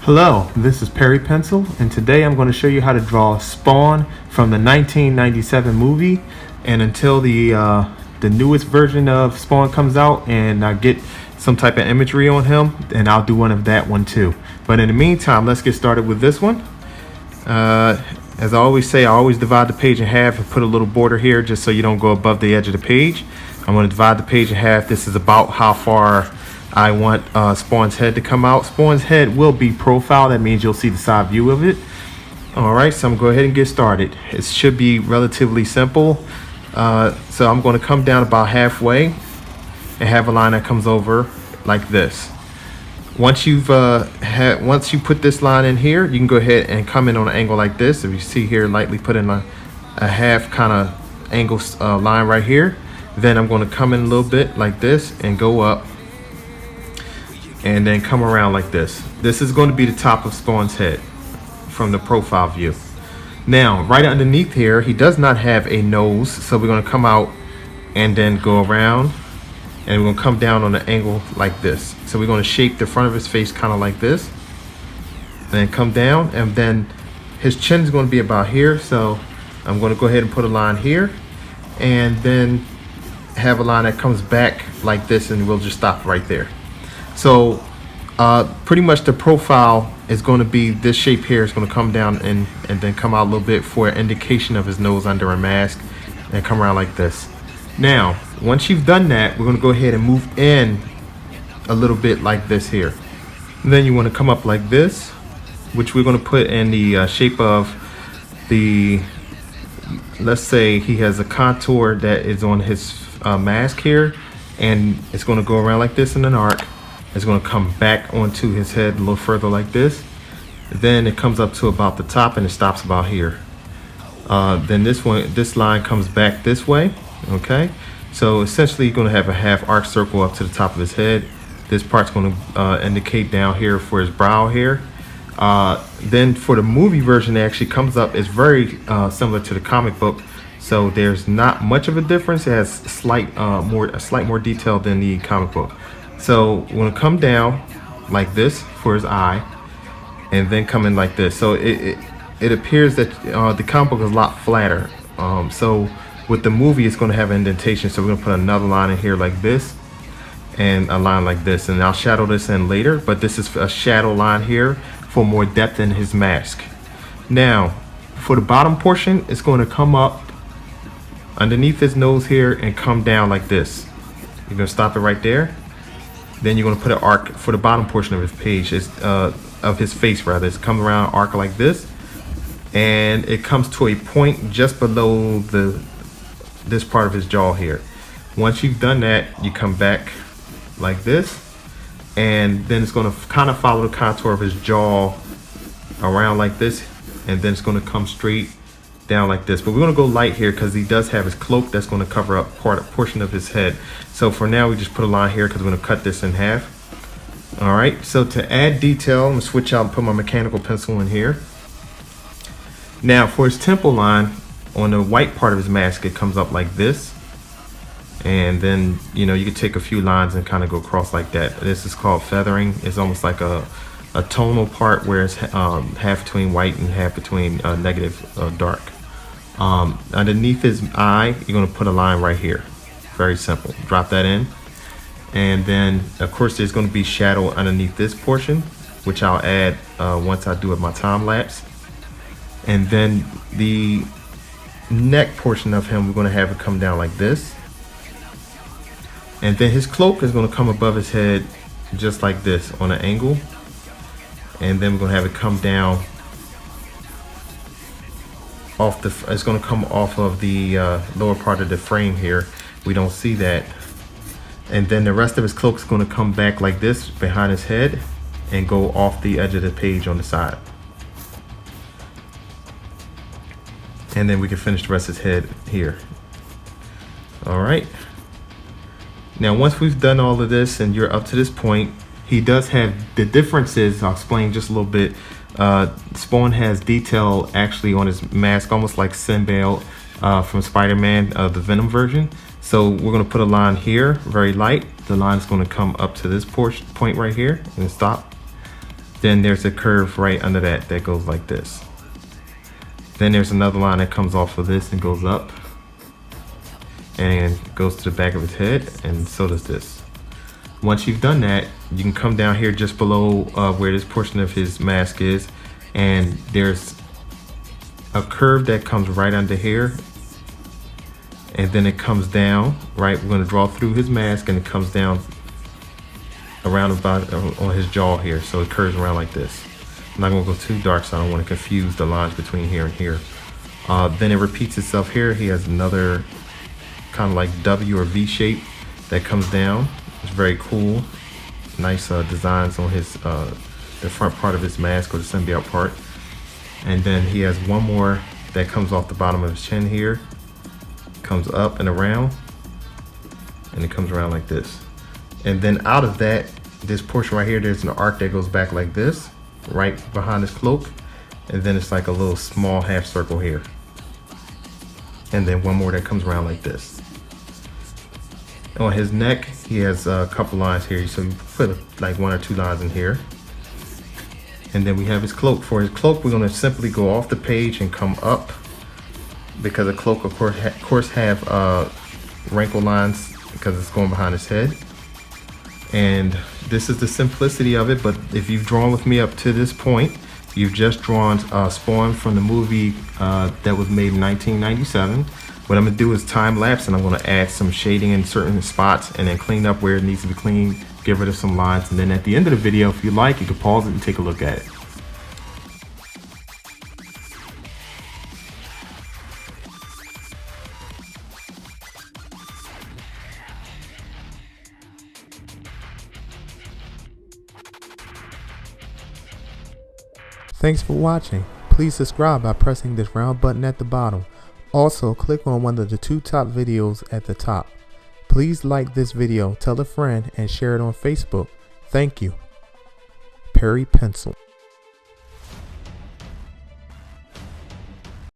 Hello, this is Perry Pencil, and today I'm going to show you how to draw Spawn from the 1997 movie. And until the newest version of Spawn comes out and I get some type of imagery on him, then I'll do one of that one too. But in the meantime, let's get started with this one. As I always say, I always divide the page in half and put a little border here just so you don't go above the edge of the page. I'm going to divide the page in half. This is about how far I want Spawn's head to come out. Spawn's head will be profile. That means you'll see the side view of it. Alright, so I'm going to go ahead and get started. It should be relatively simple. So I'm going to come down about halfway and have a line that comes over like this. Once you put this line in here, you can go ahead and come in on an angle like this. If you see here, lightly put in a half kind of angle line right here. Then I'm going to come in a little bit like this and go up. And then come around like this. This is going to be the top of Spawn's head from the profile view. Now, right underneath here, he does not have a nose, so we're going to come out and then go around, and we're going to come down on an angle like this. So we're going to shape the front of his face kind of like this, and then come down, and then his chin is going to be about here. So I'm going to go ahead and put a line here, and then have a line that comes back like this, and we'll just stop right there. So pretty much the profile is going to be this shape here. It's going to come down and then come out a little bit for an indication of his nose under a mask, and come around like this. Now, once you've done that, we're going to go ahead and move in a little bit like this here. And then you want to come up like this, which we're going to put in the shape of the, let's say he has a contour that is on his mask here, and it's going to go around like this in an arc. It's going to come back onto his head a little further like this. Then it comes up to about the top and it stops about here. Then this line comes back this way. Okay, so essentially you're going to have a half arc circle up to the top of his head. This part's going to indicate down here for his brow here. Then for the movie version, it actually comes up. It's very similar to the comic book, so there's not much of a difference. It has slight more detail than the comic book. So we're going to come down like this for his eye, and then come in like this. So it appears that the comic book is a lot flatter. So with the movie, it's going to have an indentation. So we're going to put another line in here like this, and a line like this. And I'll shadow this in later, but this is a shadow line here for more depth in his mask. Now, for the bottom portion, it's going to come up underneath his nose here and come down like this. You're going to stop it right there. Then you're going to put an arc for the bottom portion of his page, of his face rather. It's come around arc like this, and it comes to a point just below this part of his jaw here. Once you've done that, you come back like this, and then it's going to kind of follow the contour of his jaw around like this, and then it's going to come straight down like this. But we're going to go light here because he does have his cloak that's going to cover up portion of his head. So for now, we just put a line here because we're going to cut this in half. All right, so to add detail, I'm going to switch out and put my mechanical pencil in here. Now for his temple line, on the white part of his mask, it comes up like this. And then, you know, you can take a few lines and kind of go across like that. This is called feathering. It's almost like a tonal part where it's half between white and half between negative dark. Underneath his eye, you're going to put a line right here. Very simple. Drop that in, and then of course there's going to be shadow underneath this portion, which I'll add once I do it my time lapse. And then the neck portion of him, we're going to have it come down like this, and then his cloak is going to come above his head just like this on an angle, and then we're going to have it come down off it's going to come off of the lower part of the frame here. We don't see that. And then the rest of his cloak is going to come back like this behind his head and go off the edge of the page on the side. And then we can finish the rest of his head here. All right. Now, once we've done all of this and you're up to this point, he does have the differences. I'll explain just a little bit. Spawn has detail actually on his mask, almost like Sinbad from Spider-Man, the Venom version. So we're going to put a line here, very light. The line is going to come up to this point right here and stop. Then there's a curve right under that that goes like this. Then there's another line that comes off of this and goes up and goes to the back of his head, and so does this. Once you've done that, you can come down here just below where this portion of his mask is, and there's a curve that comes right under here, and then it comes down, right? We're going to draw through his mask, and it comes down around about on his jaw here, so it curves around like this. I'm not going to go too dark, so I don't want to confuse the lines between here and here. Then it repeats itself here. He has another kind of like W or V shape that comes down. It's very cool. Nice designs on his the front part of his mask, or the symbiote part. And then he has one more that comes off the bottom of his chin here, comes up and around, and it comes around like this. And then out of that, this portion right here, there's an arc that goes back like this, right behind his cloak, and then it's like a little small half circle here, and then one more that comes around like this. On his neck, he has a couple lines here, so you put like 1 or 2 lines in here. And then we have his cloak. For his cloak, we're going to simply go off the page and come up, because a cloak of course have wrinkle lines because it's going behind his head. And this is the simplicity of it. But if you've drawn with me up to this point, you've just drawn Spawn from the movie that was made in 1997. What I'm going to do is time lapse, and I'm going to add some shading in certain spots, and then clean up where it needs to be cleaned, get rid of some lines, and then at the end of the video, if you like, you can pause it and take a look at it. Thanks for watching. Please subscribe by pressing this round button at the bottom. Also, click on one of the 2 top videos at the top. Please like this video, tell a friend, and share it on Facebook. Thank you. Perry Pencil.